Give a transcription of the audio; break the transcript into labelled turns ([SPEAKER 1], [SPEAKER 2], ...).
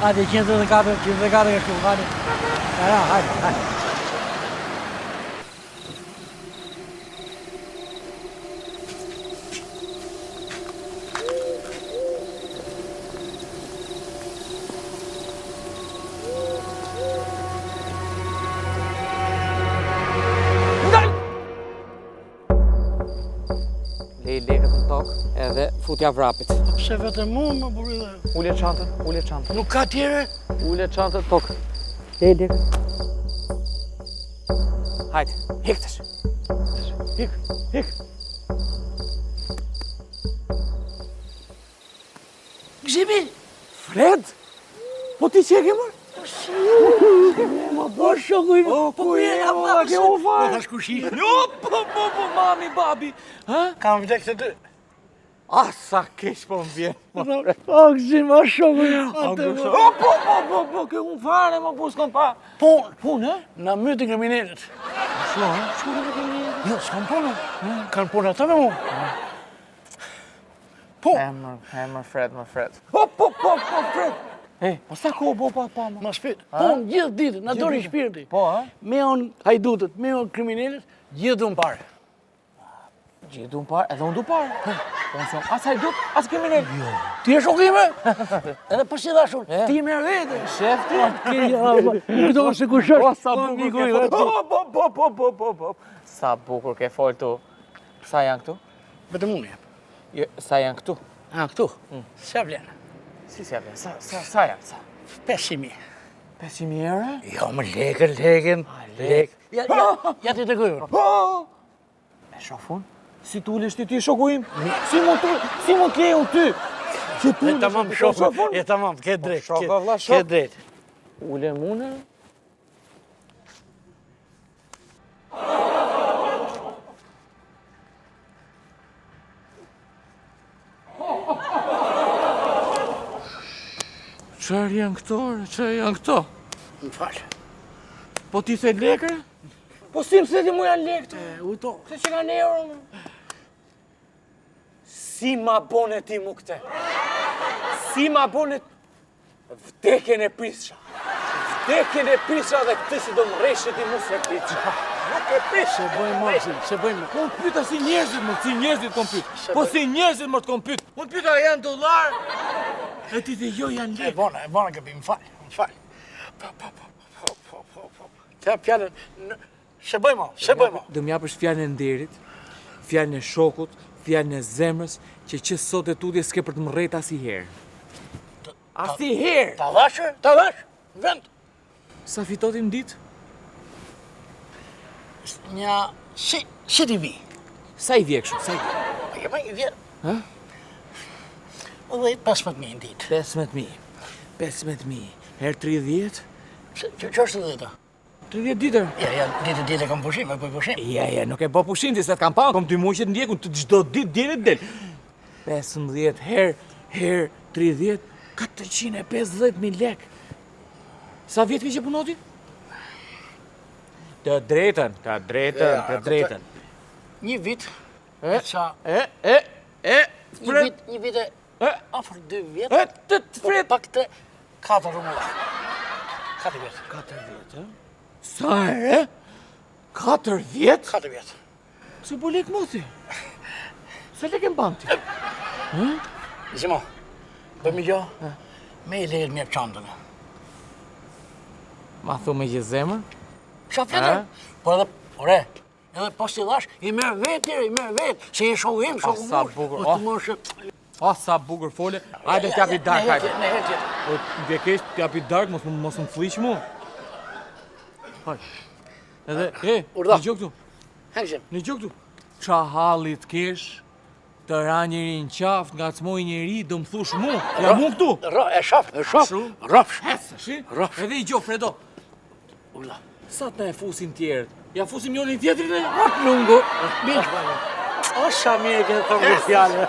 [SPEAKER 1] Hajde, 134 ka shku, hajde. Hajde.
[SPEAKER 2] Lej lekët në tokë edhe futja vrapit.
[SPEAKER 1] Pse vetëm mu më burrë?
[SPEAKER 2] Ule çantën.
[SPEAKER 1] Nuk ka tjere?
[SPEAKER 2] Ule çantën në tokë. Lej lekët. Hajde, hiktesh. Hik.
[SPEAKER 1] Gzimi?
[SPEAKER 2] Fred? Po ti që e ke mërë?
[SPEAKER 1] Po shoku im.
[SPEAKER 2] Po jena ma ke u farë.
[SPEAKER 1] Po tash kushish.
[SPEAKER 2] Po, mami, babi.
[SPEAKER 1] Kam vdek të dy.
[SPEAKER 2] Sa keq po më vjen.
[SPEAKER 1] O, gzim, o shoku im.
[SPEAKER 2] Po, ke unë fare, po s'kom pa.
[SPEAKER 1] Punë, në mytë kriminalet.
[SPEAKER 2] Shku në kriminalet?
[SPEAKER 1] Jo, s'kam punë. Kanë punë ata me mu.
[SPEAKER 2] Emër Fred. Po, Fred. Po sa kohë po pa ma?
[SPEAKER 1] Ma shpit. Punë gjithë ditën, në dori shpirti.
[SPEAKER 2] Po,
[SPEAKER 1] Me on hajdutët, me on kriminalet, gjithë du më pare.
[SPEAKER 2] Gjithë du më parë, edhe unë du parë. Po në shumë, as hajdut, as kriminal.
[SPEAKER 1] Ti e shokime? Edhe për si dhashun, ti me vete.
[SPEAKER 2] Shef ti?
[SPEAKER 1] Këto se kushosh.
[SPEAKER 2] Po, sa bukur ke folë. Po. Sa bukur ke folë tu. Sa janë këtu?
[SPEAKER 1] Vetëm unë jep.
[SPEAKER 2] Sa janë këtu?
[SPEAKER 1] Këtu? Sa vlenë?
[SPEAKER 2] Si se janë? Sa janë?
[SPEAKER 1] 500.000.
[SPEAKER 2] 500.000 euro?
[SPEAKER 1] Jo, më leken. Lek. Ja ti të gojur.
[SPEAKER 2] E shofun? Si t'ullesh ti shoku im? Si mund t'le unë ty?
[SPEAKER 1] E tamam shoku, e tamam, ke drejt.
[SPEAKER 2] Shoku, vlla, shok.
[SPEAKER 1] Ke drejt.
[SPEAKER 2] Ule mune? Çfarë janë këto?
[SPEAKER 1] Më falë.
[SPEAKER 2] Po ti the lekër? Po si më se ti mu janë lekë?
[SPEAKER 1] Ujto.
[SPEAKER 2] Se që kanë euro? Si ma bone ti mu këte? Si ma bone... Vdekjen e prisha. Dhe këtë si do më reshe ti mu se prisha. Nuk e prisha.
[SPEAKER 1] Se bëjmë.
[SPEAKER 2] Unë pyta si njerëzit kom pyt. Po si njerëzit më të kom pyt. Unë pyta janë dollar. E ti dhe jo janë
[SPEAKER 1] E
[SPEAKER 2] lekë.
[SPEAKER 1] bona këpi, më falë. Ka pjallën, se bëjmë.
[SPEAKER 2] Do më japësh fjalën e nderit, fjalën e shokut, fjalën e zemrës, që sot e tutje s'ke për të më rrejt asiherë. Asiherë!
[SPEAKER 1] Ta dhash, vend.
[SPEAKER 2] Sa fitotim ditë?
[SPEAKER 1] Nja, si ti vi?
[SPEAKER 2] Sa i vje kështu? Sa i vje?
[SPEAKER 1] Ma i vjetë.
[SPEAKER 2] Ha?
[SPEAKER 1] Dhe 15.000 në ditë.
[SPEAKER 2] 15.000. Herë 30?
[SPEAKER 1] Që është dhe ta?
[SPEAKER 2] 30 ditër.
[SPEAKER 1] Ja, ditë kam pushim, e pushim.
[SPEAKER 2] Ja, nuk e bo pushim, se të kam pa, kom 2 muqet ndjekun, të gjdo ditë djenet del. 15 herë 30, 450.000 lek. Sa vjetë ke që punoti? Të drejten.
[SPEAKER 1] Një vit, një vit e afër 2 vjetë,
[SPEAKER 2] Fred!
[SPEAKER 1] pak të 4 rumulla. 4 vjetë.
[SPEAKER 2] 4 vjetë, Sa e? 4 vjetë?
[SPEAKER 1] 4 vjetë.
[SPEAKER 2] Se po lek moti. Sa lek e mbanti?
[SPEAKER 1] Zimo, bëjmë gjo, me i lejët mjep qantën.
[SPEAKER 2] Ma thu me gjithë zemër?
[SPEAKER 1] Qa fjetër? Por edhe pas t'i dhash, i merë vetë, se i shohu im, shohu
[SPEAKER 2] sa
[SPEAKER 1] mërë.
[SPEAKER 2] bukur,
[SPEAKER 1] O të mërë
[SPEAKER 2] O, sa bukur fole. Hajde t'japi dark, hajde.
[SPEAKER 1] Ne herë
[SPEAKER 2] O, t'jekesh t'japi dark, mos më flish mu. Hajde. Edhe,
[SPEAKER 1] Urdhë.
[SPEAKER 2] në gjë këtu.
[SPEAKER 1] Hekëzim.
[SPEAKER 2] Në gjë këtu. Qa hallit kesh, të ra njëri në qaftë, nga të moj njëri, do më thush mu. Ja mu këtu.
[SPEAKER 1] E shaf. Rafsh.
[SPEAKER 2] Hesë, shi?
[SPEAKER 1] Rafsh.
[SPEAKER 2] Edhe i gjo, Fredo.
[SPEAKER 1] Urdhë.
[SPEAKER 2] Sa të e fusim tjerët? Ja fusim njërin tjetrin e?
[SPEAKER 1] Lungo. O, sa mirë kënë të më fjallë.